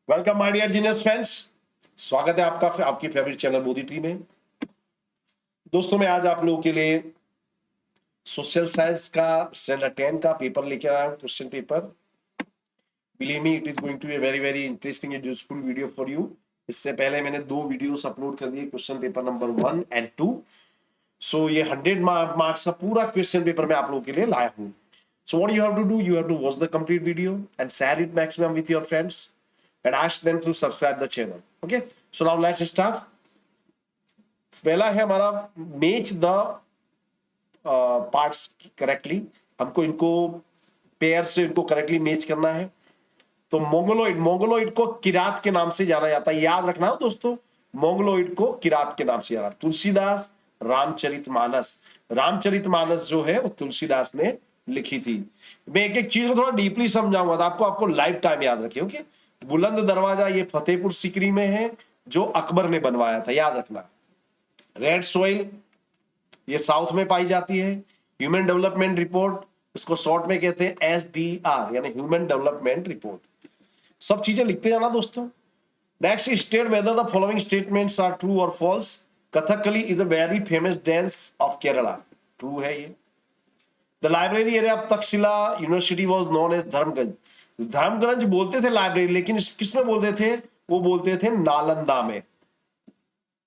Welcome my dear genius friends. स्वागत है आपका आपकी फेवरेट चैनल मोदी ट्री में। दोस्तों मैं आज आप लोगों के लिए सोशल साइंस का स्टैंडर्ड 10 का पेपर लेके आया हूं, question paper. Believe me, it is going to be very very interesting and useful video for you. इससे पहले मैंने 2 वीडियोस अपलोड कर दिए, question paper number 1 and 2। So ये 100 मार्क्स का पूरा क्वेश्चन पेपर मैं आप लोगों के लिए लाया हूँ। So what you have to do, you have to watch the complete video and share it maximum with your friends and ask them to subscribe the channel. Okay, so now let's start. पहला है हमारा match the parts correctly. हमको इनको pair से इनको correctly match करना है। तो मोंगोलोइड को किरात के नाम से जाना जाता है। याद रखना हो दोस्तों, मोंगोलोइड को किरात के नाम से जाना। तुलसीदास रामचरितमानस जो है वो तुलसीदास ने लिखी थी। मैं एक एक चीज को थोड़ा डीपली समझाऊंगा तो आपको लाइफ टाइम याद रखिए। ओके, बुलंद दरवाजा ये फतेहपुर सीकरी में है, जो अकबर ने बनवाया था, याद रखना। रेड सोइल ये साउथ में पाई जाती है। ह्यूमन डेवलपमेंट रिपोर्ट, इसको शॉर्ट में कहते हैं SDR यानी ह्यूमन डेवलपमेंट रिपोर्ट। सब चीजें लिखते जाना दोस्तों। Next, state whether the following statements are true और false. Kathakali is a very famous dance of Kerala. True है ये। The library area of Taxila university was known as Dharmaganj. Dharmaganj बोलते थे लाइब्रेरी, लेकिन किस में बोलते थे? वो बोलते थे नालंदा में।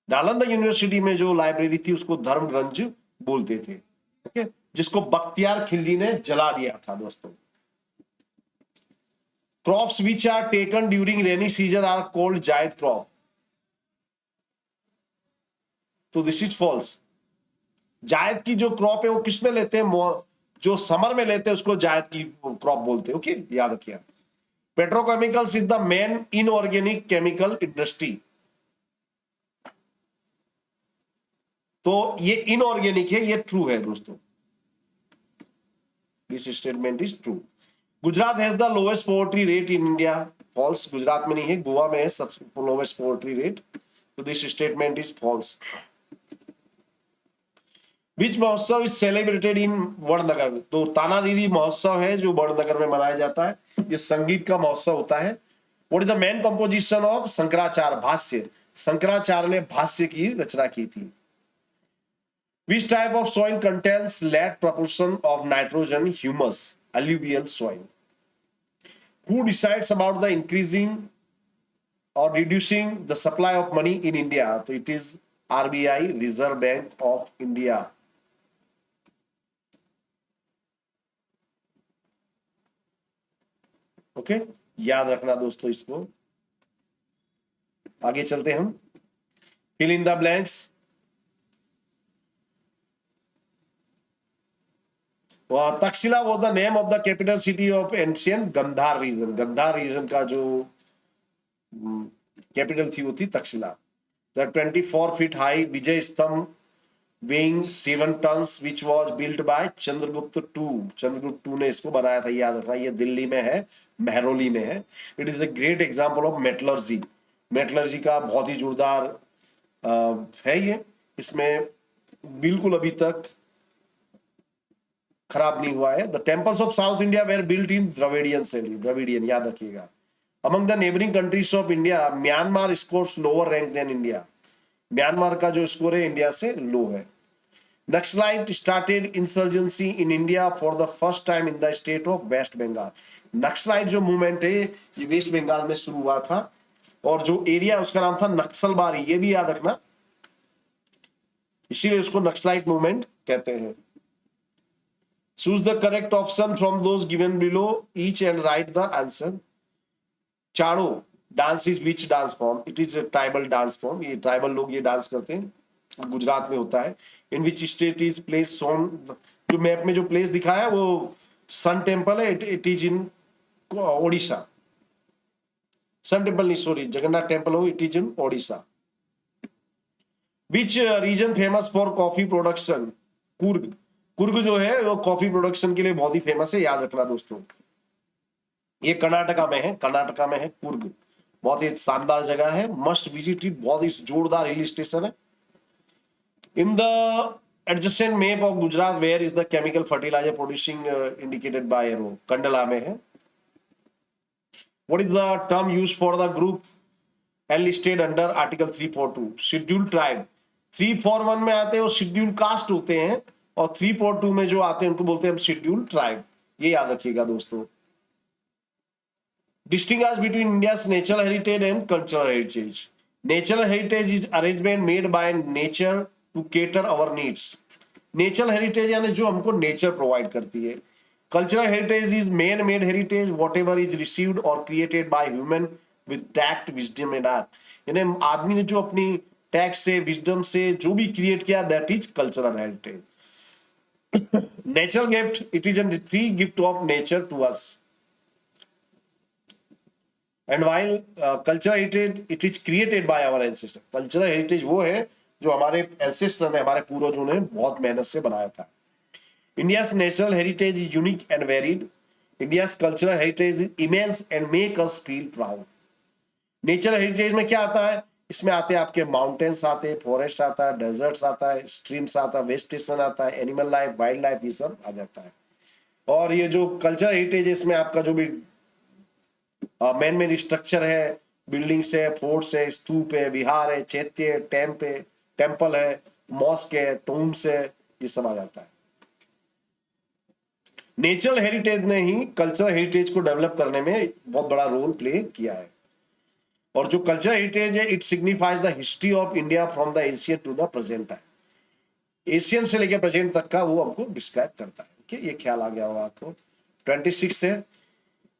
नालंदा यूनिवर्सिटी में जो लाइब्रेरी थी उसको धर्मगंज बोलते थे। ओके, जिसको बख्तियार खिलजी ने जला दिया था दोस्तों। Crops which are taken during rainy season are called Zaid crop. तो दिस इज फॉल्स। जायद की जो क्रॉप है वो किसमें लेते हैं? जो समर में लेते हैं उसको जायद की क्रॉप बोलते हैं। ओके, याद रखिए। Petrochemicals is the main inorganic chemical industry. तो ये इनऑर्गेनिक है, ये ट्रू है दोस्तों। This statement is true. Gujarat has the lowest poverty rate in India. False. Gujarat में नहीं है, गोवा में है सबसे लोएस्ट पोवर्टी रेट। तो this statement is false. Which महोत्सव इज सेलिब्रेटेड इन वडनगर। तो तानारीरी महोत्सव है जो वडनगर में मनाया जाता है। ये संगीत का महोत्सव होता है। What is the main composition of Shankaracharya? भाष्य। शंकराचार्य ने भाष्य की रचना की थी। Which type of soil contains large proportion of nitrogen, humus? Alluvial soil. Who decides about the increasing or reducing the supply of money in India? So it is RBI, Reserve Bank of India. Okay, याद रखना दोस्तों इसको। आगे चलते हम। Fill in the blanks. Takshashila was the name of the capital city of ancient Gandhara region. Gandhara region का जो capital थी वो थी तक्षशिला। The 24 feet high विजय स्तंभ weighing 7 tons which was built by Chandragupta II। Chandragupta II ने इसको बनाया था, याद रखना। ये दिल्ली में है, मेहरौली में है। It is a great example of metallurgy. Metallurgy का बहुत ही जोरदार है ये। इसमें बिल्कुल अभी तक खराब नहीं हुआ है। The temples of South India were built in Dravidian शैली। द्रविडियन याद रखिएगा। Among the neighbouring countries of India Myanmar scores lower rank than India. Myanmar का जो स्कोर है इंडिया से लो है। Naxalite started insurgency in India for the first time in the state of West Bengal. Naxalite जो movement है ये वेस्ट बंगाल में शुरू हुआ था और जो एरिया उसका नाम था नक्सलबारी। ये भी याद रखना, इसीलिए उसको नक्सलाइट मूवमेंट कहते हैं। Choose the correct option from those given below each and write the answer. Chado dance is which dance form? It is tribal dance form. ये ट्राइबल लोग ये डांस करते हैं, गुजरात में होता है। In which state is place shown? जो map में जो प्लेस दिखाया है वो सन टेम्पल है। It is in Odisha. Sun temple नहीं, सॉरी, जगन्नाथ टेम्पल हो, it is in Odisha. Which region famous for coffee production? Coorg. Coorg जो है वो कॉफी प्रोडक्शन के लिए बहुत ही फेमस है, याद रखना दोस्तों। ये कर्नाटका में है, कर्नाटका में है कुर्ग। बहुत ही शानदार जगह है, मस्ट विजिट इट। बहुत ही जोरदार हिल स्टेशन है। In the adjacent map of Gujarat where is the chemical fertiliser producing indicated by arrow? Kandla में है। What is the term used for the group enlisted under Article 342? Scheduled tribe. 341 में आते हैं वो schedule caste होते हैं, और 342 में जो आते हैं उनको बोलते हैं हम शेड्यूल ट्राइब। ये याद रखिएगा दोस्तों। Distinguish between India's natural heritage and cultural heritage. Natural heritage is arrangement made by nature to cater our needs. Natural heritage यानी जो हमको नेचर प्रोवाइड करती है। Cultural heritage is man-made heritage, whatever is received or created by human with tact, wisdom and art. यानी आदमी ने जो अपनी टैक्ट से, विजडम से जो भी क्रिएट किया, that is cultural heritage. Natural gift, it is a free gift of nature to us. And while cultural heritage, it is created by our ancestor. Cultural heritage वो है जो हमारे एंसेस्टर ने, हमारे पूर्वजों ने बहुत मेहनत से बनाया था। India's natural heritage is unique and varied. India's cultural heritage is immense and make us feel proud. Natural heritage में क्या आता है? इसमें आते हैं आपके माउंटेन्स आते हैं, फॉरेस्ट आता है, डेजर्ट्स आता है, स्ट्रीम्स आता है, वेजिटेशन आता है, एनिमल लाइफ, वाइल्ड लाइफ, ये सब आ जाता है। और ये जो कल्चरल हेरिटेज है इसमें आपका जो भी मैन मेड स्ट्रक्चर है, बिल्डिंग्स है, फोर्ट्स है, स्तूप है, विहार है, चैत्य है, टेम्पल है, मॉस्क है, टोम्स है, ये सब आ जाता है। नेचुरल हेरिटेज ने ही कल्चरल हेरिटेज को डेवलप करने में बहुत बड़ा रोल प्ले किया है। और जो कल्चरल हेरिटेज है, it signifies the history of India from the Asian to the present time. Asian से लेकर प्रेजेंट तक का वो हमको डिस्क्राइब करता है। ओके, ये ख्याल आ गया होगा आपको। 26 से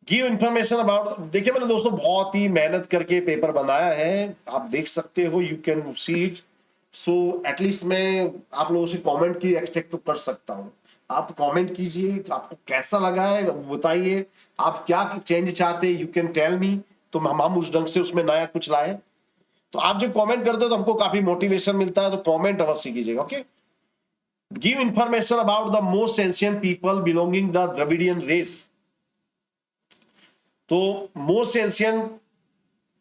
गिव इंफॉर्मेशन अबाउट। देखिए मैंने दोस्तों बहुत ही मेहनत करके पेपर बनाया है, आप देख सकते हो, you can see it. So at least मैं आप लोगों से कमेंट की एक्सपेक्ट तो कर सकता हूँ। आप कमेंट कीजिए, आपको कैसा लगा है बताइए, आप क्या चेंज चाहते हैं, यू कैन टेल मी, तो हम उस ढंग से उसमें नया कुछ लाए। तो आप जब कमेंट करते हो तो हमको काफी मोटिवेशन मिलता है, तो कमेंट अवश्य कीजिएगा। Okay, give information about the most ancient people belonging the Dravidian race. तो most ancient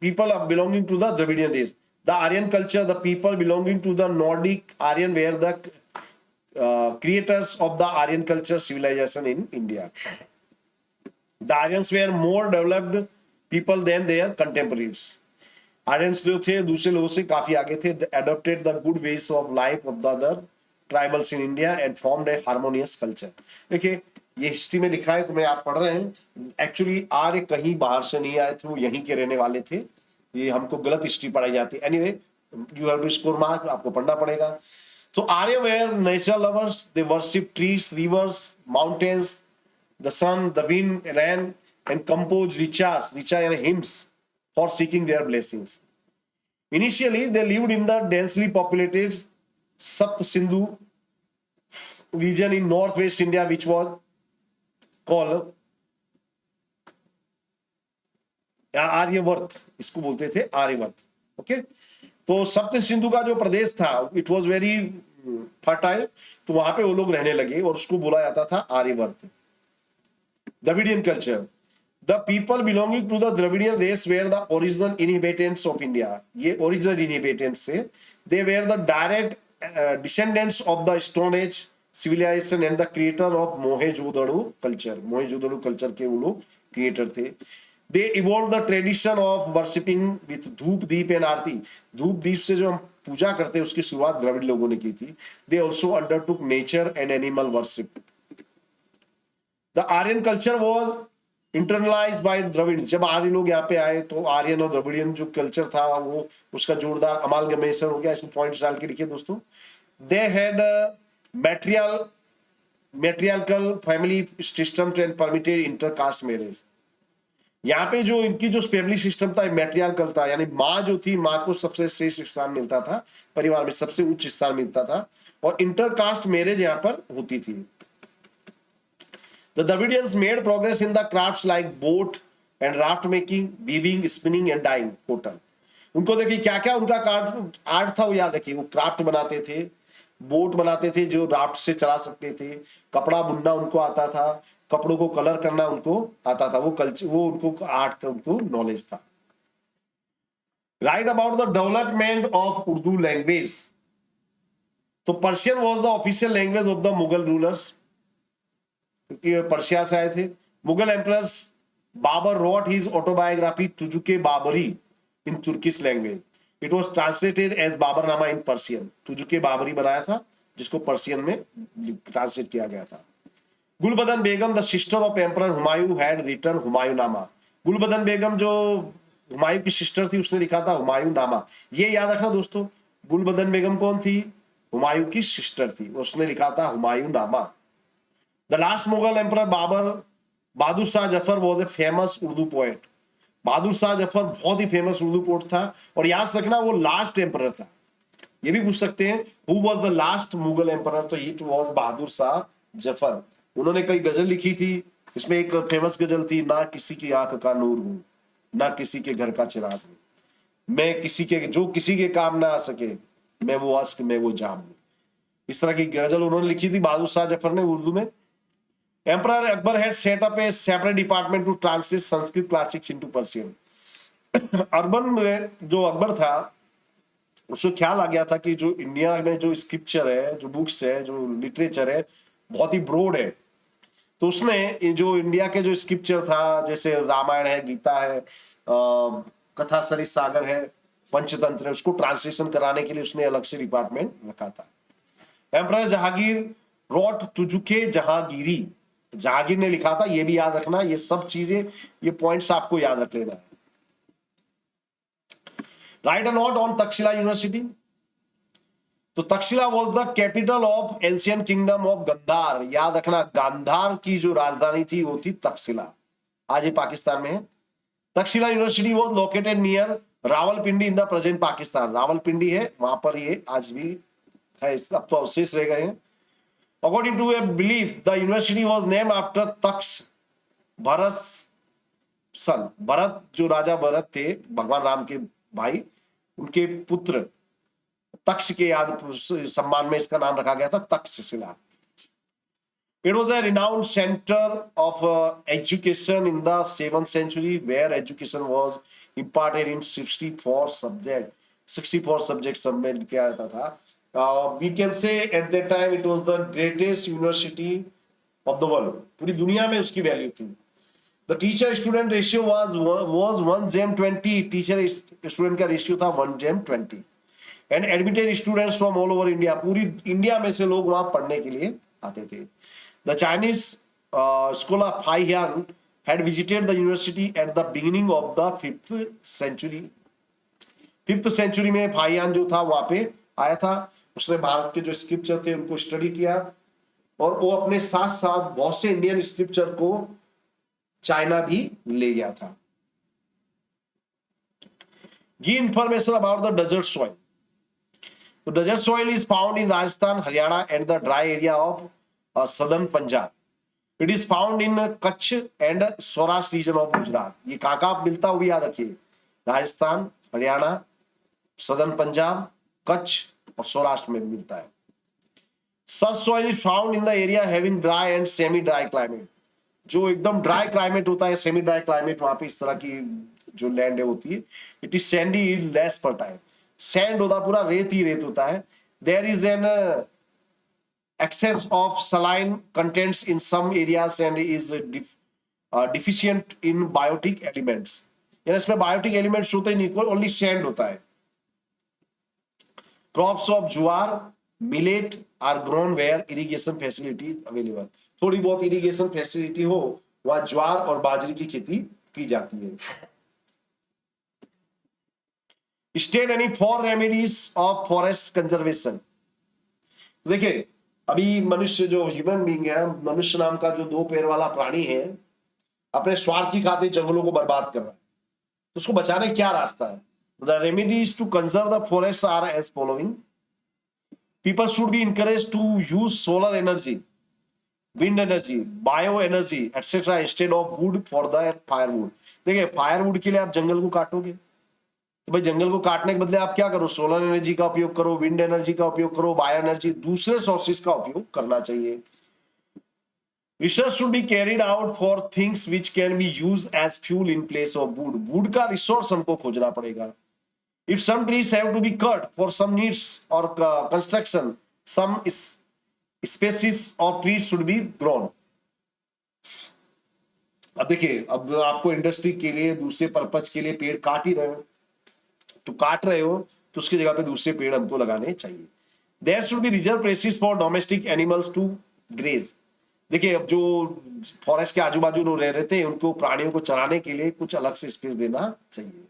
people belonging to the Dravidian race, the Aryan culture, the people belonging to the Nordic Aryan were the creators of the Aryan culture civilization in India. The Aryans were more developed people than their contemporaries. Aryans जो थे दूसरे लोगों से काफी आगे थे, adopted the good ways of life of the other tribals in India and formed a harmonious culture. देखिए ये हिस्ट्री में लिखा है, तुम्हें आप पढ़ रहे हैं। एक्चुअली आर्य कहीं बाहर से नहीं आए थे, वो यहीं के रहने वाले थे। ये हमको गलत हिस्ट्री पढ़ाई जाती है। Anyway, you have to score mark, आपको पढ़ना पड़ेगा। So Arya were natural lovers. They worship trees, rivers, mountains, the sun, the wind, rain, and composed richas, richa and hymns for seeking their blessings. Initially, they lived in the densely populated Sapt Sindhu region in northwest India, which was called Aryavart, इसको बोलते थे Aryavart. Okay, तो सप्त सिंधु का जो प्रदेश था, it was very fertile, तो वहां पे वो लोग रहने लगे और उसको बोला जाता था Aryavarta. Dravidian culture, the people belonging to the Dravidian race were the original inhabitants of India. ये ओरिजिनल इनहिबिटेंट्स थे। They were the direct descendants of the stone age civilization and the creator of Mohenjodaro culture. Mohenjodaro culture के वो लोग creator थे। They evolved the tradition of worshipping with धूप दीप and आरती। धूप दीप से जो हम पूजा करते हैं उसकी शुरुआत द्रविड़ लोगों ने की थी। They also undertook nature and animal worship. The Aryan culture was internalized by Dravids. जब आर्य लोग यहाँ पे आए तो आर्यन और द्रविडियन जो कल्चर था वो उसका जोरदार अमालगमेशन हो गया। इसमें पॉइंट्स डाल के लिखिए दोस्तों। They had matriarchal family system and permitted intercaste marriage. यहाँ पे जो इनकी जो फैमिली सिस्टम था मैट्रियार्कल था, यानी माँ जो थी, माँ को सबसे श्रेष्ठ स्थान मिलता था, परिवार में सबसे उच्च स्थान मिलता था, और इंटरकास्ट मैरिज यहाँ पर होती थी। The Dravidians made progress in the crafts like boat and raft making, weaving, spinning and dyeing cotton. उनको देखिए क्या क्या उनका आर्ट था, वो याद रखिए। वो क्राफ्ट बनाते थे, बोट बनाते थे जो राफ्ट से चला सकते थे, कपड़ा बुनना उनको आता था, कपड़ों को कलर करना उनको आता था, वो कल्चर, वो उनको आर्ट का उनको नॉलेज था। Write about the development of Urdu language. तो Persian was the official language of the Mughal rulers, क्योंकि पर्शिया से आए थे। Mughal emperors Babur wrote his autobiography Tujuke Babari in Turkish language. It was translated as Babarnama in Persian. Tuzuke Babri बनाया था, जिसको Persian में translate किया गया था। Gulbadan Begum, the sister of emperor Humayun, had written Humayunnama. Gulbadan Begum जो हुमायूं की सिस्टर थी, उसने लिखा था हुमायूंनामा। ये याद रखना दोस्तों, गुलबदन बेगम कौन थी? हुमायूं की सिस्टर थी, उसने लिखा था Humayunnama. The last Mughal emperor Bahadur Shah Zafar was a famous Urdu poet. Bahadur Shah Zafar बहुत ही फेमस उर्दू पोएट था, और याद रखना वो लास्ट एम्परर था। ये भी पूछ सकते हैं who was the last Mughal emperor, तो इट वाज बहादुर शाह जफर। उन्होंने कई गजल लिखी थी, इसमें एक फेमस गजल थी, ना किसी की आंख का नूर हूं, ना किसी के घर का चिराग हूं, मैं किसी के जो किसी के काम ना आ सके, मैं वो अश्क मैं वो जाम हूं। इस तरह की गजल उन्होंने लिखी थी बहादुर शाह जफर ने उर्दू में। Emperor Akbar had set up a separate department to translate Sanskrit classics into Persian. Urban में जो अकबर था, उसको ख्याल आ गया था कि जो इंडिया में जो स्क्रिप्चर है, जो बुक्स है, जो लिटरेचर है, बहुत ही ब्रॉड है। तो उसने ये जो इंडिया के जो स्क्रिप्चर था, जैसे रामायण है, गीता है, कथा सरिस सागर है, पंचतंत्र है, उसको ट्रांसलेशन कराने के लिए उसने अलग से डिपार्टमेंट रखा था। एम्परर जहांगीर रोट तुजुके जहांगीरी, जहांगीर ने लिखा था, ये भी याद रखना। ये सब चीजें, ये पॉइंट्स आपको याद रख लेना है। Write a note on Takshashila university. तो Takshashila was the capital of ancient kingdom of Gandhara. याद रखना, गांधार की जो राजधानी थी वो थी तक्षशिला, आज ये पाकिस्तान में है। Takshashila university was located near Rawalpindi in the present Pakistan. Rawalpindi है, वहां पर ये आज भी है, अब तो अवशेष रह गए हैं। According to a belief, the university was named after Taksha, Bharat सन। भरत जो राजा भरत थे, भगवान राम के भाई, उनके पुत्र तक्ष के याद सम्मान में इसका नाम रखा गया था Takshashila. It was a renowned center of education in the 7th century, where education was imparted in 64 subjects. 64 subjects सब में किया जाता था। We can say at that time it was the greatest university of the world. पूरी दुनिया में उसकी value थी। The teacher student ratio was 1:20. Teacher student का रेशियो था 1:20. And admitted students from all over India. पूरी इंडिया में से लोग वहां पढ़ने के लिए आते थे। The Chinese scholar Pai Yan had visited the university at the beginning of the 5th century. 5th century में फाइयान जो था वहां पे आया था। उसने भारत के जो स्क्रिप्चर थे उनको स्टडी किया, और वो अपने साथ साथ बहुत से इंडियन स्क्रिप्चर को चाइना भी ले गया था। Give information about the desert soil. तो desert soil is found in Rajasthan, Haryana and the dry area of southern Punjab. It is found in Kutch and Saurashtra region of Gujarat. ये कहां मिलता है वो भी याद रखिए, राजस्थान, हरियाणा, सदर्न पंजाब, कच्छ और सौराष्ट्र में मिलता है। Such soil is found in the area having dry and semi dry climate. जो एकदम ड्राई क्लाइमेट होता है, सेमी ड्राई क्लाइमेट, वहां पे इस तरह की जो लैंड है होती है। It is sandy, less fertile. Sand होता पूरा रेत ही रेत होता है। There is an excess of saline contents in some areas and is deficient in biotic elements. यानी इसमें बायोटिक एलिमेंट्स होते ही नहीं, ओनली सैंड होता है। Crops of jowar, millet are grown where irrigation facility available. थोड़ी बहुत इरिगेशन फैसिलिटी हो, वहां ज्वार और बाजरी की खेती की जाती है। State any for remedies of forest conservation. देखिए, अभी मनुष्य जो ह्यूमन बीइंग है, मनुष्य नाम का जो 2 पैर वाला प्राणी है, अपने स्वार्थ की खातिर जंगलों को बर्बाद कर रहा है। तो उसको बचाने क्या रास्ता है? The remedies to conserve the forest are as following. People should be encouraged to use solar energy, wind energy, bio energy, etc. instead of wood for the firewood. देखिए, फायरवुड के लिए आप जंगल को काटोगे, तो भाई जंगल को काटने के बदले आप क्या करो? सोलर एनर्जी का उपयोग करो, विंड एनर्जी का उपयोग करो, बायो एनर्जी, दूसरे सोर्सेज का उपयोग करना चाहिए। Research should be carried out for things which can be used as fuel in place of wood. Would का रिसोर्स हमको खोजना पड़ेगा। If some trees have to be cut for some needs or construction, some species of trees should be grown. अब देखिए, अब आपको industry के लिए दूसरे पर्पज के लिए पेड़ काट ही रहे हो, तो काट रहे हो तो उसकी जगह पे दूसरे पेड़ हमको लगाने चाहिए। There should be reserve places for domestic animals to graze. देखिए, अब जो फॉरेस्ट के आजू बाजू लोग रह रहे थे उनको प्राणियों को चराने के लिए कुछ अलग से स्पेस देना चाहिए।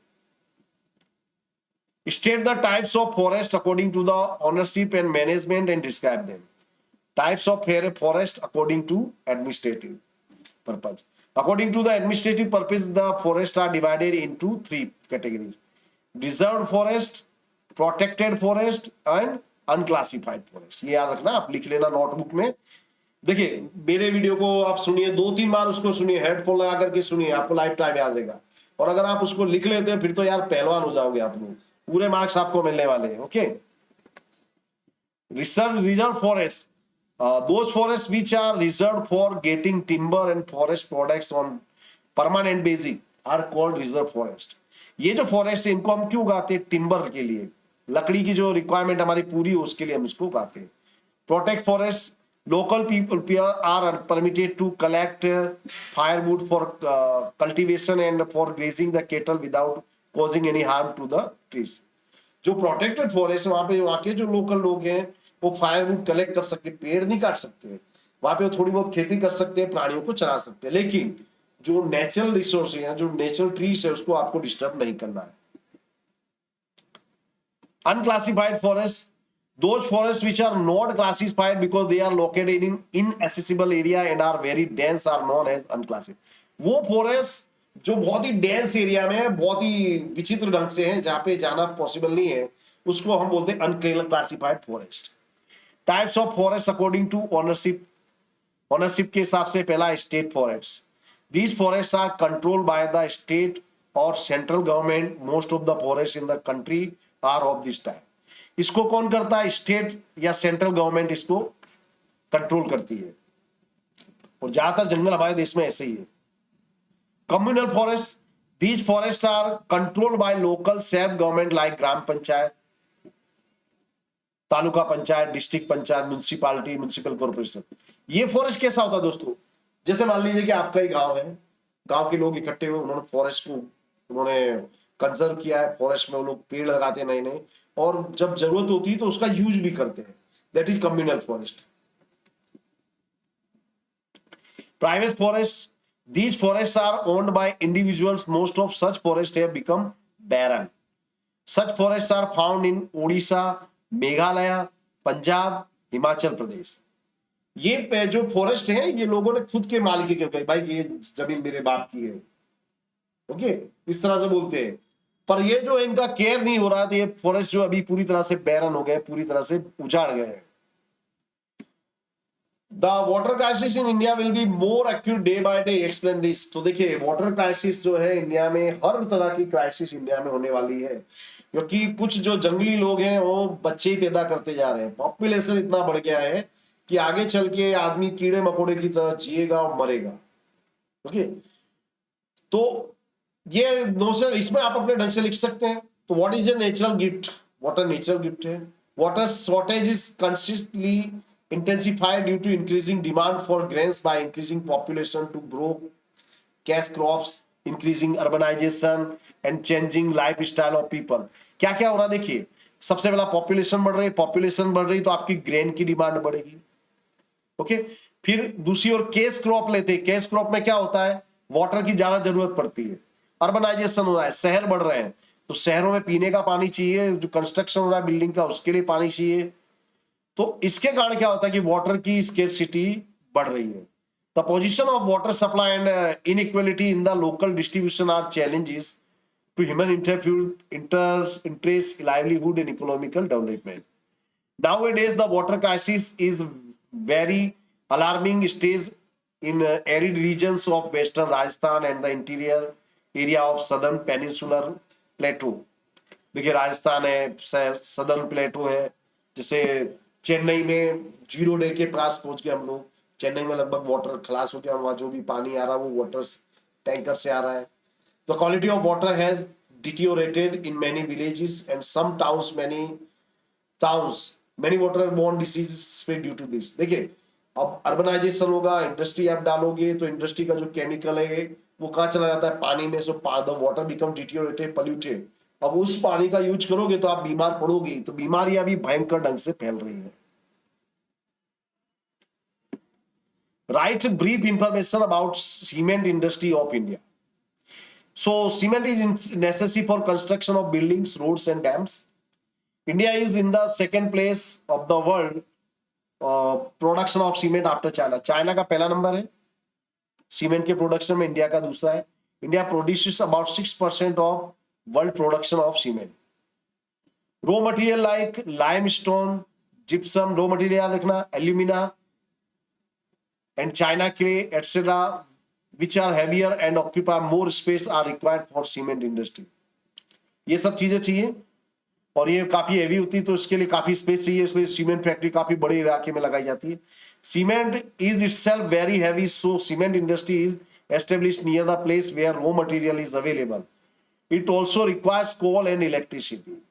State the types of forest according to the ownership and management and describe them. Types of forest according to administrative purpose. According to the administrative purpose, the forests are divided into three categories: reserved forest, protected forest, and unclassified forest. ये याद रखना, आप लिख लेना notebook में। देखिए, मेरे video को आप सुनिए, 2-3 बार उसको सुनिए, हेडफोन लगा करके सुनिए, आपको लाइफ टाइम याद रहेगा। और अगर आप उसको लिख लेते हैं फिर तो यार पहलवान हो जाओगे आप लोग, पूरे मार्क्स आपको मिलने वाले हैं। Okay, reserve forest, those forests which are reserved for getting timber and forest products on permanent basis are called reserve forest. ये जो फॉरेस्ट है इनको हम क्यों उगाते हैं? टिम्बर के लिए, लकड़ी की जो रिक्वायरमेंट हमारी पूरी हो उसके लिए हम इसको उगाते हैं। Protect forest, local people are permitted to collect firewood for cultivation and for grazing the cattle without causing any harm to the trees. जो प्रोटेक्टेड फॉरेस्ट वहां के जो लोकल लोग हैं वो फायरवुड कलेक्ट कर सकते, पेड़ नहीं काट सकते, वहां पे वो थोड़ी बहुत खेती कर सकते हैं, प्राणियों को चरा सकते हैं, लेकिन जो नेचुरल रिसोर्स है, जो नेचुरल ट्रीज है, उसको आपको डिस्टर्ब नहीं करना है। Unclassified forests, those forests which are not classified because they are located in inaccessible area and are very dense are known as unclassified. वो फॉरेस्ट जो बहुत ही डेंस एरिया में है, बहुत ही विचित्र ढंग से है, जहां पे जाना पॉसिबल नहीं है, उसको हम बोलते हैं unclassified forest. Types of forest according to ownership, ownership के हिसाब से पहला state forest. These forest are controlled by the state और central government. Most of the forest in the country are of this type. इसको कौन करता है? State या सेंट्रल गवर्नमेंट इसको कंट्रोल करती है, और ज्यादातर जंगल हमारे देश में ऐसे ही है। Communal forest, these forest are controlled by local self government like gram panchayat, taluka panchayat, district panchayat, municipality, municipal corporation. ये फॉरेस्ट कैसा होता है दोस्तों? जैसे मान लीजिए कि आपका ही गांव है, गांव के लोग इकट्ठे हुए, उन्होंने फॉरेस्ट को उन्होंने कंजर्व किया है। फॉरेस्ट में वो लोग पेड़ लगाते हैं नए नए, और जब जरूरत होती है तो उसका यूज भी करते हैं। That is communal forest. Private forest, these forests are owned by individuals. Most of such forests have become barren. Such forests are found in Odisha, Meghalaya, Punjab, Himachal Pradesh. ये जो फॉरेस्ट है ये लोगों ने खुद के मालिकी के, भाई ये जमीन मेरे बाप की है, ओके, इस तरह से बोलते हैं। पर ये जो इनका केयर नहीं हो रहा, तो ये फॉरेस्ट जो अभी पूरी तरह से बैरन हो गए, पूरी तरह से उजाड़ गए हैं। The water crisis in India will be more acute day by day. Explain this. तो देखिए, वाटर क्राइसिस जो है इंडिया में, हर तरह की क्राइसिस इंडिया में होने वाली है, क्योंकि कुछ जो जंगली लोग हैं वो बच्चे ही पैदा करते जा रहे हैं। पॉपुलेशन इतना बढ़ गया है कि आगे चल के आदमी कीड़े मकोड़े की तरह जिएगा और मरेगा। ओके, तो ये नोशन इसमें आप अपने ढंग से लिख सकते हैं। तो what is a natural gift? Water natural gift है। Water shortage is consistently intensified due to increasing demand for grains by increasing population to grow cash crops, increasing urbanization and changing lifestyle of people. क्या क्या हो रहा है देखिए, सबसे पहला population बढ़ रही है, पॉपुलेशन बढ़ रही तो आपकी ग्रेन की डिमांड बढ़ेगी। ओके, फिर दूसरी ओर केस क्रॉप लेते हैं। केस क्रॉप में क्या होता है? वाटर की ज्यादा जरूरत पड़ती है, अर्बनाइजेशन हो रहा है, शहर बढ़ रहे हैं, तो शहरों में पीने का पानी चाहिए, जो कंस्ट्रक्शन हो रहा है बिल्डिंग का उसके लिए पानी चाहिए। तो इसके कारण क्या होता है कि वाटर की स्केर्सिटी बढ़ रही है। The position of water supply and inequality in the local distribution are challenges to human interest, livelihood and economical development. Nowadays the water crisis is very alarming stage in arid regions of western Rajasthan and the interior area of southern peninsular plateau. देखिए, राजस्थान है, southern प्लेटो है, जैसे चेन्नई में 0 day के पास पहुंच गए हम लोग। चेन्नई में लगभग वाटर खलास हो गया, वहां जो भी पानी आ रहा है वो वाटर टैंकर से आ रहा है। The quality of water has deteriorated in many villages and some towns, many waterborne diseases spread due to this. देखिए, अब अर्बनाइजेशन होगा, इंडस्ट्री आप डालोगे तो इंडस्ट्री का जो केमिकल है वो कहाँ चला जाता है, पानी में। So the water become deteriorated, polluted. अब उस पानी का यूज करोगे तो आप बीमार पड़ोगे। तो बीमारियां भी भयंकर ढंग से फैल रही है। Right brief information about cement industry of India. So cement is necessary for construction of buildings, roads and dams. India is in the second place of the world production of cement after China. China का पहला number है cement के production में, India का दूसरा है। India produces about 6% of world production of cement. Raw material like limestone, gypsum, raw material याद रखना, alumina and China clay etcetera which are heavier and occupy more space are required for cement industry। ये सब चीजें चाहिए और ये काफी heavy होती है तो इसके लिए काफी स्पेस चाहिए, इसलिए सीमेंट फैक्ट्री काफी बड़े इलाके में लगाई जाती है। Cement is itself very heavy, so cement industry is established near the place where raw material is available. It also requires coal and electricity.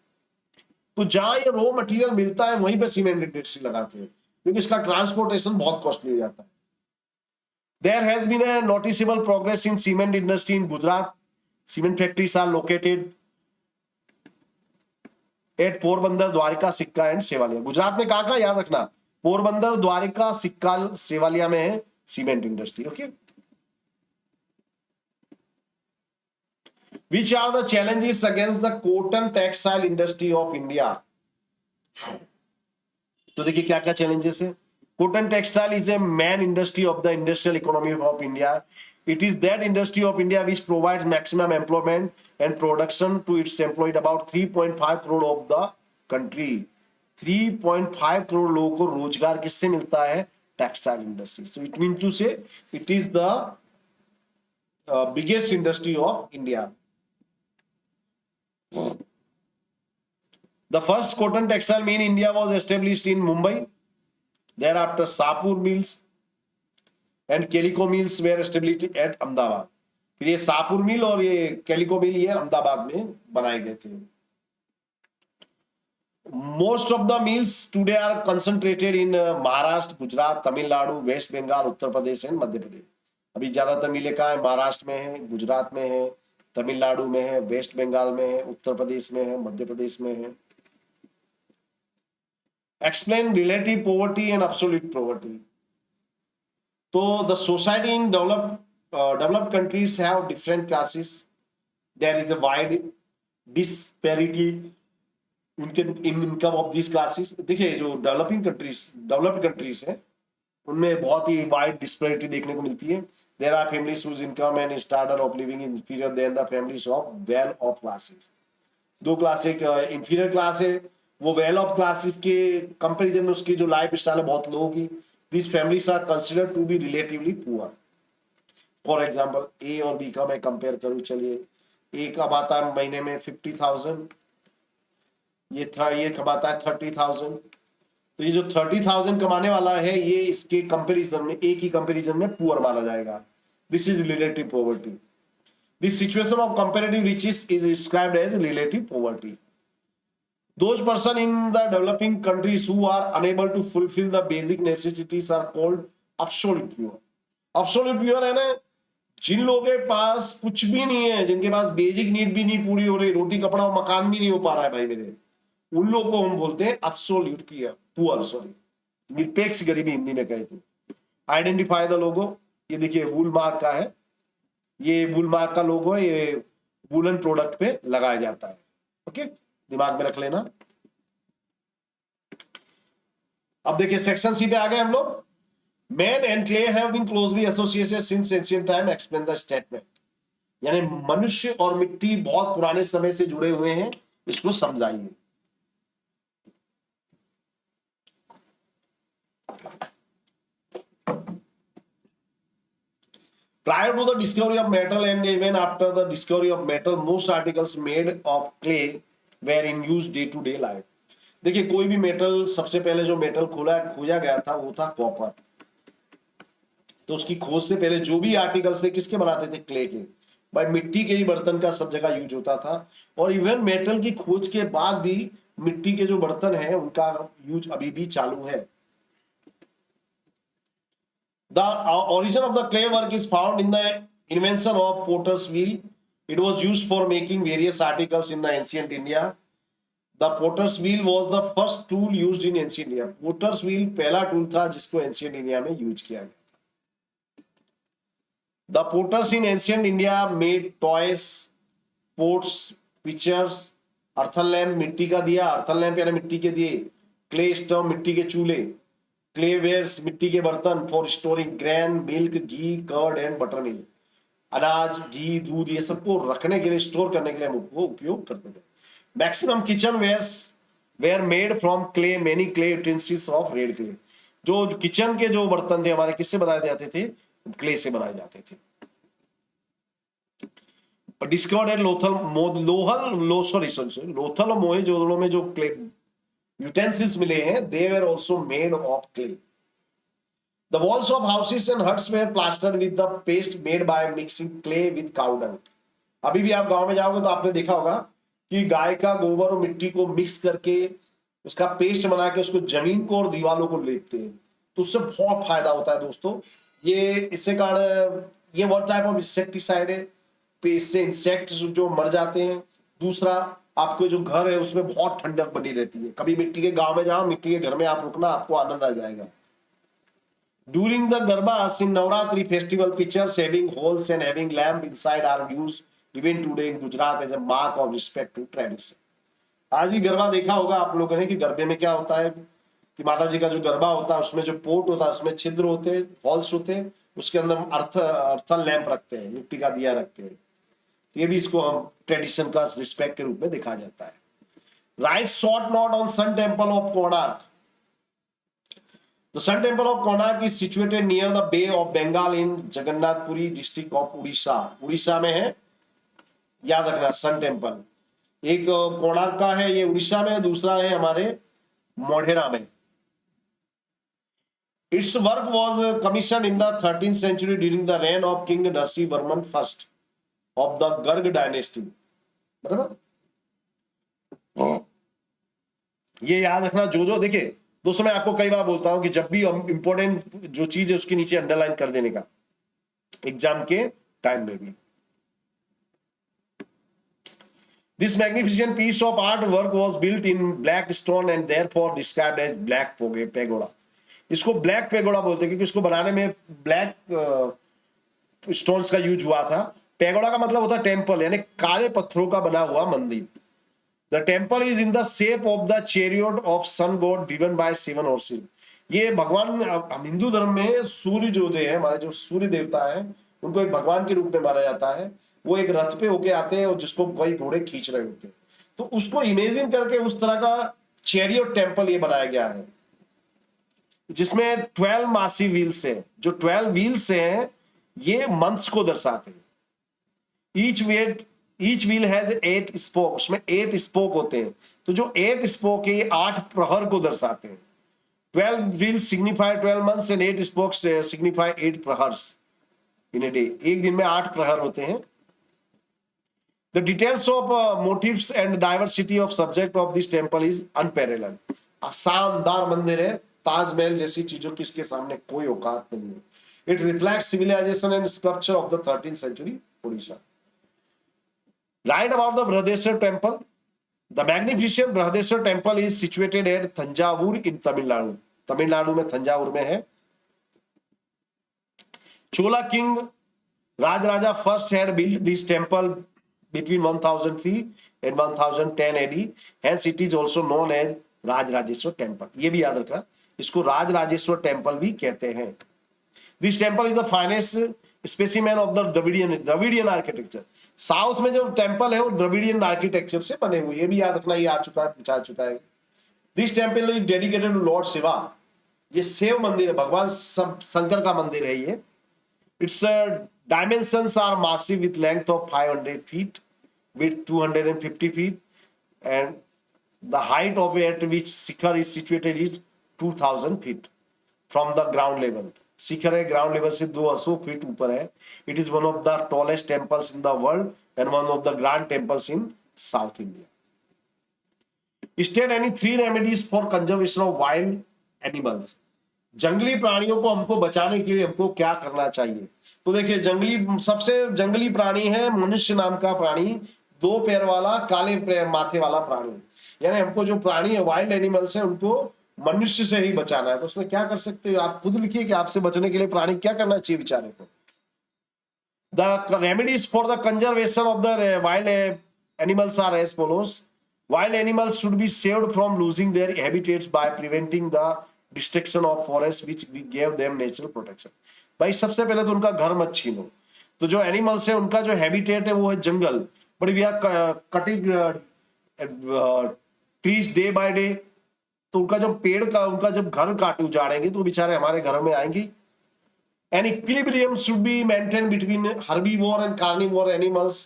तो जहां ये रॉ मटेरियल मिलता है वहीं पे सीमेंट इंडस्ट्री लगाते हैं, क्योंकि इसका ट्रांसपोर्टेशन बहुत कॉस्टली हो जाता है। There has been a noticeable progress in cement industry in Gujarat. Cement factories are located at Porbandar, Dwarika, सिक्का एंड सेवालिया। गुजरात में कहाँ याद रखना, पोरबंदर, द्वारिका, सिक्का, सेवालिया में है cement industry. Okay, Which are the challenges against the cotton textile industry of India? तो देखिए क्या क्या चैलेंजेस है। Cotton textile is a main industry of the industrial economy of India. It is that industry of India which provides maximum employment and production to its employed about 3.5 crore of the country. 3.5 crore लोगों को रोजगार किससे मिलता है, textile industry. So it means to say it is the biggest industry of India. The first cotton textile mill in India was established in Mumbai. Thereafter, Sapur mills and Calico mills were established at Ahmedabad. फिर ये सापुर मिल और ये calico मिल ये अहमदाबाद में बनाए गए थे। Most of the mills today are concentrated in Maharashtra, Gujarat, Tamil Nadu, west Bengal, Uttar Pradesh and Madhya Pradesh. अभी ज्यादातर मिलें कहाँ है, महाराष्ट्र में है, गुजरात में है, तमिलनाडु में है, वेस्ट बंगाल में है, उत्तर प्रदेश में है, मध्य प्रदेश में है। Explain relative poverty and absolute poverty. So the society in developed countries have different classes. There is a wide disparity in income of these classes. देखिए जो डेवलप्ड कंट्रीज हैं उनमें बहुत ही वाइड डिस्पैरिटी देखने को मिलती है। There are families whose income and standard of living is inferior than the families of well off classes. दो क्लास, एक इंफीरियर क्लास है, वो वेल ऑफ क्लासेस के कंपैरिजन में उसकी जो लाइफ स्टाइल है बहुत लो की। This families are considered to be relatively poor. For example A और बी का मैं कंपेयर करूं, चलिए ए कमाता है महीने में 50,000, ये कमाता है 30,000। तो ये जो 30,000 कमाने वाला है ये इसके कंपैरिजन में, ए की कंपैरिजन में पुअर माना जाएगा। This is relative poverty. This situation of comparative riches is described as relative poverty. Those person in the developing countries who are unable to fulfill the basic necessities are called absolute poor. Absolute poor है ना, जिन लोगों के पास कुछ भी नहीं है, जिनके पास basic need भी नहीं पूरी हो रही, रोटी कपड़ा और मकान भी नहीं हो पा रहा है भाई मेरे, उन लोगों को हम बोलते हैं absolute poor, सॉरी निरपेक्ष गरीबी हिंदी में कहे तो। आइडेंटिफाई द लोगो, ये देखिए वूल मार्क का है, ये वूल मार्क का लोगो है, ये वूलन प्रोडक्ट पे लगाया जाता है। ओके, दिमाग में रख लेना। अब देखिए सेक्शन सी पे आ गए हम लोग। Man and clay have been closely associated since ancient time, explain the statement. यानी मनुष्य और मिट्टी बहुत पुराने समय से जुड़े हुए हैं, इसको समझाइए। Prior to the discovery of metal and even after the discovery of metal, most articles made of clay were in use day to day life. देखिए कोई भी मेटल, सबसे पहले जो मेटल खोजा गया था वो था कॉपर। तो उसकी खोज से पहले जो भी आर्टिकल्स थे किसके बनाते थे, क्ले के। भाई मिट्टी के ही बर्तन का सब जगह यूज होता था, और इवन मेटल की खोज के बाद भी मिट्टी के जो बर्तन हैं उनका यूज अभी भी चालू है। The origin of the clay work is found in the invention of potter's wheel. It was used for making various articles in the ancient India. The potter's wheel was the first tool used in ancient India. Potter's wheel पहला tool था जिसको ancient India में use किया गया. The potters in ancient India made toys, pots, pitchers, earthen lamp मिट्टी का दिया, earthen lamp यानी मिट्टी के दिए, क्ले स्टव मिट्टी के चूल्हे, क्ले वेयर्स मिट्टी के बर्तन for storing grain, milk, ghee, curd and butter milk. अनाज, घी, दूध ये सबको रखने के लिए, स्टोर करने के लिए हम वो उपयोग करते थे. Maximum kitchen wares were made from clay, many clay utensils of red clay. जो किचन के जो बर्तन थे हमारे किससे बनाए जाते थे? क्ले से बनाए जाते थे. डिस्कवर्ड एट लोथल लोथल मोहेंजोदड़ो में जो क्ले यूटेंसिल्स मिले हैं, they were also made of clay. The walls of houses and huts were plastered with the paste made by mixing clay with cow dung. अभी भी आप गांव में जाओगे तो आपने देखा होगा कि गाय का गोबर और मिट्टी को मिक्स करके उसका पेस्ट बना के उसको जमीन को और दीवारों को लेपते हैं. तो उससे बहुत फायदा होता है दोस्तों. ये इससे कारण ये वन टाइप ऑफ इंसेक्टिसाइड है. इससे इंसेक्ट जो मर जाते हैं. दूसरा, आपके जो घर है उसमें बहुत ठंडक बनी रहती है. कभी मिट्टी के गांव में जाओ, मिट्टी के घर में आप रुकना, आपको आनंद आ जाएगा. During the Garba in Navratri festival, pictures having holes and having lamp inside are used even today in Gujarat as a mark of respect to tradition. आज भी गरबा देखा होगा आप लोगों ने कि गरबे में क्या होता है कि माता जी का जो गरबा होता है उसमें जो पोट होता है उसमें छिद्र होते हैं, हॉल्स होते हैं, उसके अंदर अर्थन लैंप रखते हैं, मिट्टी का दिया रखते हैं. ये भी इसको हम ट्रेडिशन का रिस्पेक्ट के रूप में देखा जाता है. Write short note on sun temple of Konark. The sun temple of Konark is situated near the bay of Bengal in Jagannathpuri district of Orissa. Orissa में है, याद रखना. सन टेम्पल एक कोणार्क का है, ये उड़ीसा में. दूसरा है हमारे मोढेरा में. It's work was commission in the 13th century during the rain of king Narasimhavarman first of the Garg dynasty. बराबर, ये याद रखना. जो देखिए दोस्तों, मैं आपको कई बार बोलता हूं कि जब भी इंपॉर्टेंट जो चीज है उसके नीचे अंडरलाइन कर देने का, एग्जाम के टाइम में भी. This magnificent piece of artwork was built in black stone and therefore described as black pagoda. इसको ब्लैक पेगोडा बोलते हैं क्योंकि इसको बनाने में ब्लैक स्टोन्स का यूज हुआ था. पेगोडा का मतलब होता है टेम्पल, यानी काले पत्थरों का बना हुआ मंदिर. The temple is in the shape of the chariot of sun god driven by 7 horses. ये भगवान, हम हिंदू धर्म में सूर्य जो है, हमारे जो सूर्य देवता है, उनको एक भगवान के रूप में माना जाता है. वो एक रथ पे होके आते हैं और जिसको कई घोड़े खींच रहे होते हैं. तो उसको इमेजिन करके उस तरह का चैरियट टेम्पल ये बनाया गया है जिसमें 12 मासी व्हील्स हैं. जो 12 व्हील्स हैं ये मंथ्स को दर्शाते हैं. Each wheel has 8 spoke. उसमें 8 स्पोक होते हैं. तो जो 8 स्पोक है ये 8 प्रहर को दर्शाते हैं. 12 wheels signify 12 months and 8 spokes signify 8 prahars in a day. एक दिन में 8 प्रहर होते हैं. The details of motifs and diversity of subject of this temple is unparalleled. शानदार मंदिर है. ताजमहल जैसी चीजों की इसके सामने कोई औकात नहीं है. It reflects civilization and sculpture of the 13th century Odisha. Right about the Brihadeshwar temple. The magnificent Brihadeshwar temple is situated at Thanjavur in Tamil Nadu. Tamil Nadu में थंजावुर में है. Chola king Rajaraja first had built this temple between 1003 and 1010 AD. Hence it is also known as Rajarajeshwara temple. ये भी याद रखना, इसको Rajrajeshwar temple भी कहते हैं. This temple is the finest specimen of the Dravidian architecture. South में जो टेम्पल है वो द्रविडियन आर्किटेक्चर से बने हुए. ये भी याद रखना, ये आ चुका है, पूछा चुका है. This temple is dedicated to lord Shiva. ये शिव मंदिर है, भगवान शंकर का मंदिर है ये. It's dimensions are massive with length of 500 feet, width 250 feet, and the height of at which Sikhar is situated is 2000 feet from the ground level. Sikhar है ground level से 200 feet ऊपर है. It is one of the tallest temples in the world and one of the grand temples in South India. State any 3 remedies for conservation of wild animals. जंगली प्राणियों को हमको बचाने के लिए हमको क्या करना चाहिए? तो देखिए, सबसे जंगली प्राणी है मनुष्य नाम का प्राणी, 2 पैर वाला काले माथे वाला प्राणी। यानी हमको जो प्राणी है, वाइल्ड एनिमल्स है, उनको मनुष्य से ही बचाना है। तो उसमें क्या कर सकते हो आप? खुद लिखिए कि आपसे बचने के लिए प्राणी क्या करना चाहिए बेचारे को। The remedies for the conservation of the wild animals are as follows. Wild animals should be saved from losing their habitats by preventing the destruction of forests which we gave them natural protection। भाई सबसे पहले तो उनका घर मत छीनो। तो जो animals है उनका जो हैबिटेट है वो है जंगल, but we are cutting trees day by day. तो उनका जब घर काट उजाड़ेंगे तो बेचारे हमारे घरों में आएंगे। An equilibrium should be maintained between herbivore and carnivore animals.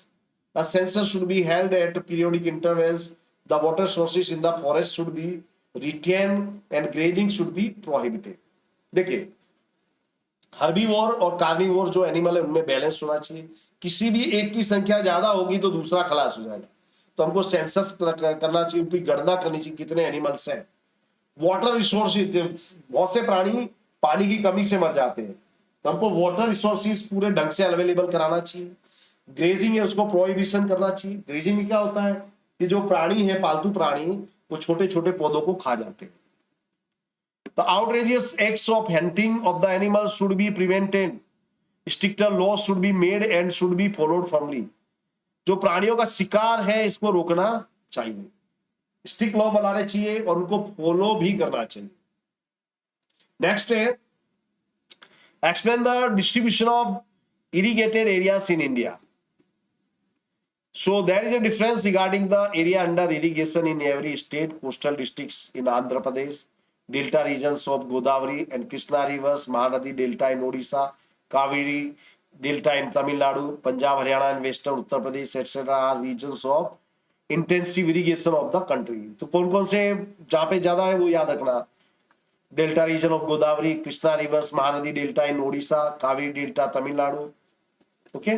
A census should be held at periodic intervals. The water sources in the forest should be retained and grazing should be prohibited। देखिए, herbivore और carnivore जो animal है उनमें balance होना चाहिए। किसी भी एक की संख्या ज्यादा होगी तो दूसरा खलास हो जाएगा। तो हमको सेंसस करना चाहिए, उनकी गणना करनी चाहिए कितने एनिमल्स हैं। वाटर रिसोर्सेज, बहुत से प्राणी पानी की कमी से मर जाते हैं, तो हमको वाटर रिसोर्सेज पूरे ढंग से अवेलेबल कराना चाहिए। ग्रेजिंग है उसको प्रोहिबिशन करना चाहिए। ग्रेजिंग में क्या होता है कि जो प्राणी है, पालतू प्राणी, वो छोटे छोटे पौधों को खा जाते हैं। The outrageous acts of hunting of the animals should be prevented. Stricter laws should be made and should be followed firmly। जो प्राणियों का शिकार है इसको रोकना चाहिए, स्ट्रिक्ट लॉ बनाने चाहिए और उनको फॉलो भी करना चाहिए। नेक्स्ट है, explain the distribution of irrigated areas in India। So there is a difference regarding the area under irrigation in every state. Coastal districts in Andhra Pradesh, delta regions of Godavari and Krishna rivers, Mahanadi delta in Odisha, Kaveri delta in Tamil Nadu, Punjab, Haryana and Western Uttar Pradesh etc. are regions of intensive irrigation of the country। तो कौन कौन से जहां पे ज्यादा है वो याद रखना। Delta region of Godavari, Krishna rivers, Mahanadi delta in Odisha, Kaveri delta Tamil Nadu. Okay,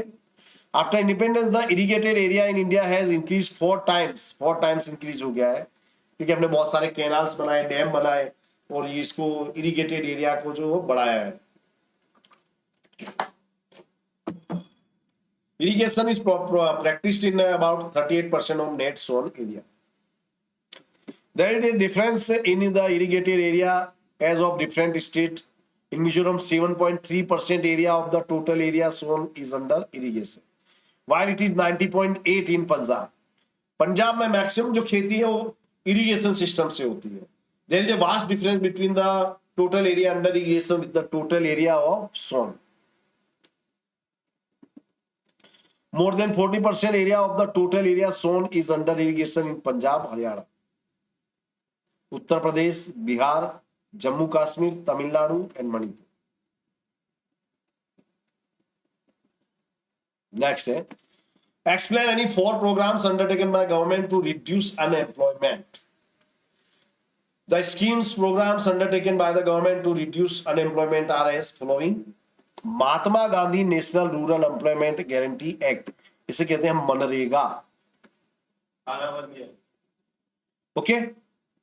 after independence the irrigated area in India has increase 4 times increase हो गया है, क्योंकि हमने बहुत सारे कैनाल्स बनाए, डैम बनाए और ये इसको इरिगेटेड एरिया को जो बढ़ाया है। Irrigation is practiced in about 38% of net sown area। There is a difference in the irrigated area as of different state। In Mizoram, 7.3% area of the total area sown is under irrigation, while it is 90.8 in Punjab। Punjab में maximum जो खेती है वो irrigation system से होती है। There is a vast difference between the total area under irrigation with the total area of sown। More than 40% area of the total area sown is under irrigation in Punjab, Haryana, Uttar Pradesh, Bihar, Jammu Kashmir, Tamil Nadu and Manipur। Next है, explain any 4 programs undertaken by government to reduce unemployment। The schemes programs undertaken by the government to reduce unemployment are as following। Mahatma Gandhi national rural employment guarantee act, इसे कहते हैं MNREGA. Okay,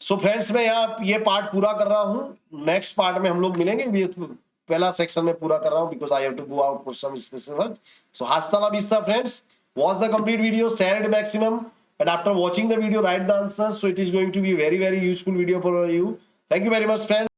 so friends मैं यहाँ ये part पूरा कर रहा हूँ। नेक्स्ट पार्ट में हम लोग मिलेंगे। ये पहला सेक्शन में पूरा कर रहा हूँ because I have to go out for some special work. So hasta la vista friends, watch the complete video, share it maximum, and after watching the video write the answer, so it is going to be very useful video for you। Thank you very much friends।